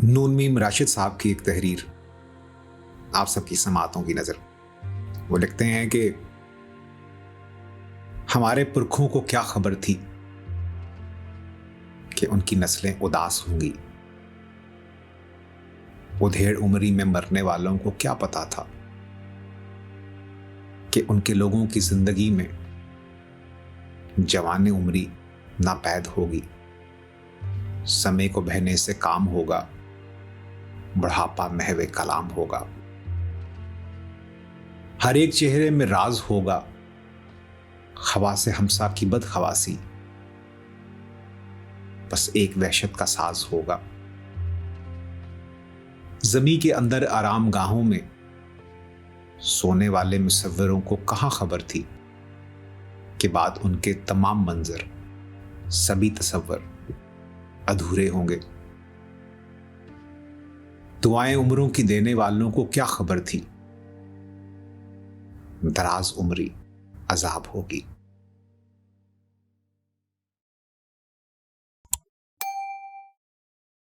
नून meme Rashid साहब की एक तहरीर आप सबकी समातों की नजर। वो लिखते हैं कि हमारे पुरखों को क्या खबर थी कि उनकी नस्लें उदास होंगी। उधेड़ उमरी में मरने वालों को क्या पता था कि उनके लोगों की जिंदगी में जवानी उमरी नापैद होगी। समय को बहने से काम होगा, बुढ़ापा महवे कलाम होगा। हर एक चेहरे में राज होगा, हवा से हमसा की बदखवासी। बस एक वहशत का साज होगा। जमी के अंदर आराम गाहों में सोने वाले मुसव्विरों को कहां खबर थी कि बाद उनके तमाम मंजर सभी तसव्वुर अधूरे होंगे। दुआएं उम्रों की देने वालों को क्या खबर थी दराज उम्री अजाब होगी।